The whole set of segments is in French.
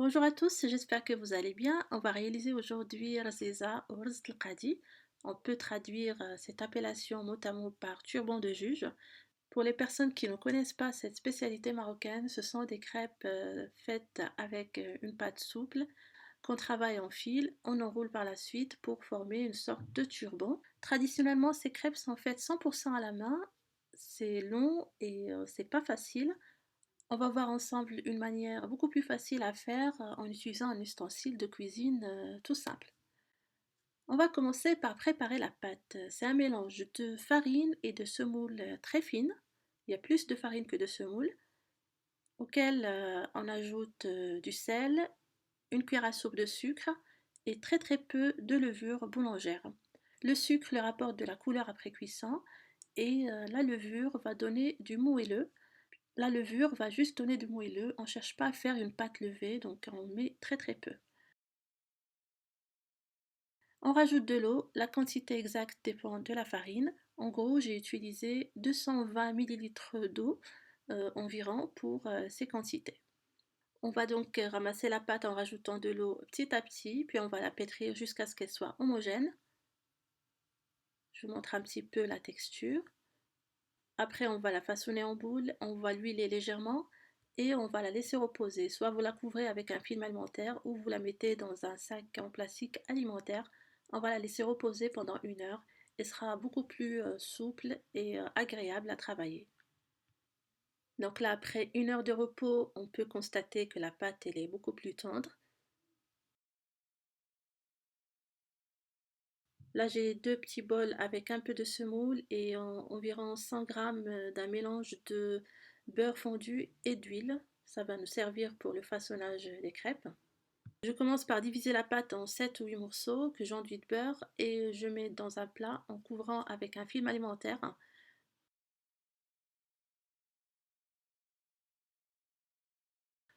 Bonjour à tous, j'espère que vous allez bien. On va réaliser aujourd'hui Razeza ou Rzz al-Qadi. On peut traduire cette appellation mot à mot par turban de juge. Pour les personnes qui ne connaissent pas cette spécialité marocaine, ce sont des crêpes faites avec une pâte souple qu'on travaille en fil, on enroule par la suite pour former une sorte de turban. Traditionnellement, ces crêpes sont faites 100% à la main. C'est long et c'est pas facile. On va voir ensemble une manière beaucoup plus facile à faire en utilisant un ustensile de cuisine tout simple. On va commencer par préparer la pâte. C'est un mélange de farine et de semoule très fine. Il y a plus de farine que de semoule, auquel on ajoute du sel, une cuillère à soupe de sucre et très très peu de levure boulangère. Le sucre leur apporte de la couleur après cuisson et la levure va donner du moelleux. La levure va juste donner du moelleux, on ne cherche pas à faire une pâte levée, donc on met très très peu. On rajoute de l'eau, la quantité exacte dépend de la farine. En gros, j'ai utilisé 220 ml d'eau environ pour ces quantités. On va donc ramasser la pâte en rajoutant de l'eau petit à petit, puis on va la pétrir jusqu'à ce qu'elle soit homogène. Je vous montre un petit peu la texture. Après, on va la façonner en boule, on va l'huiler légèrement et on va la laisser reposer. Soit vous la couvrez avec un film alimentaire ou vous la mettez dans un sac en plastique alimentaire. On va la laisser reposer pendant 1 heure et sera beaucoup plus souple et agréable à travailler. Donc là, après 1 heure de repos, on peut constater que la pâte elle est beaucoup plus tendre. Là, j'ai deux petits bols avec un peu de semoule et environ 100 g d'un mélange de beurre fondu et d'huile. Ça va nous servir pour le façonnage des crêpes. Je commence par diviser la pâte en 7 ou 8 morceaux que j'enduis de beurre et je mets dans un plat en couvrant avec un film alimentaire.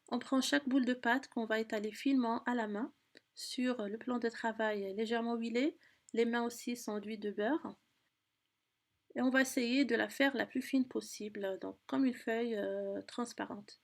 On prend chaque boule de pâte qu'on va étaler finement à la main sur le plan de travail légèrement huilé. Les mains aussi sont enduites de beurre. Et on va essayer de la faire la plus fine possible, donc comme une feuille transparente.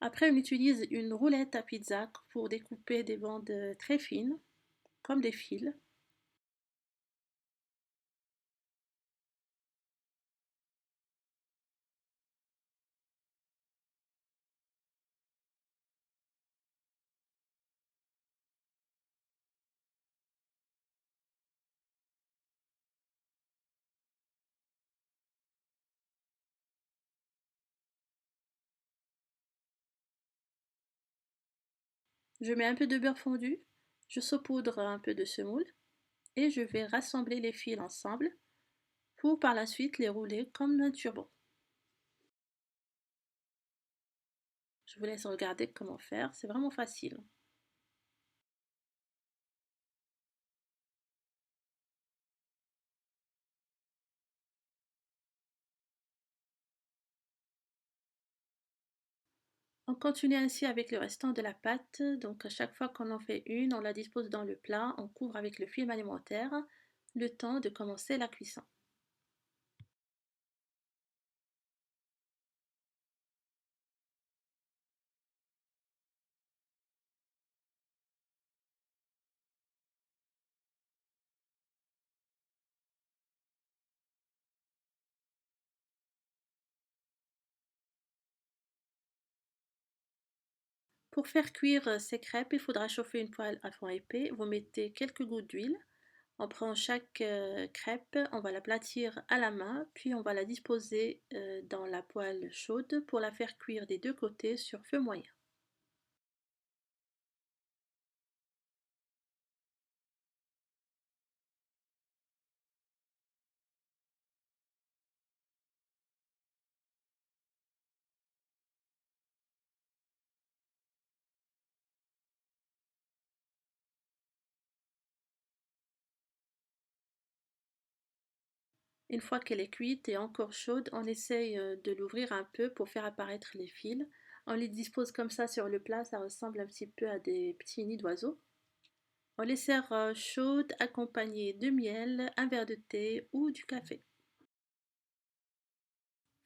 Après, on utilise une roulette à pizza pour découper des bandes très fines, comme des fils. Je mets un peu de beurre fondu, je saupoudre un peu de semoule et je vais rassembler les fils ensemble pour par la suite les rouler comme un turban. Je vous laisse regarder comment faire, c'est vraiment facile. On continue ainsi avec le restant de la pâte. Donc à chaque fois qu'on en fait une, on la dispose dans le plat, on couvre avec le film alimentaire, le temps de commencer la cuisson. Pour faire cuire ces crêpes, il faudra chauffer une poêle à fond épais. Vous mettez quelques gouttes d'huile. On prend chaque crêpe, on va l'aplatir à la main, puis on va la disposer dans la poêle chaude pour la faire cuire des deux côtés sur feu moyen. Une fois qu'elle est cuite et encore chaude, on essaye de l'ouvrir un peu pour faire apparaître les fils. On les dispose comme ça sur le plat, ça ressemble un petit peu à des petits nids d'oiseaux. On les sert chaudes, accompagnées de miel, un verre de thé ou du café.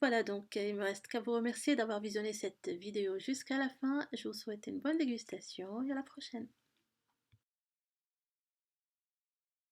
Voilà donc, il me reste qu'à vous remercier d'avoir visionné cette vidéo jusqu'à la fin. Je vous souhaite une bonne dégustation et à la prochaine.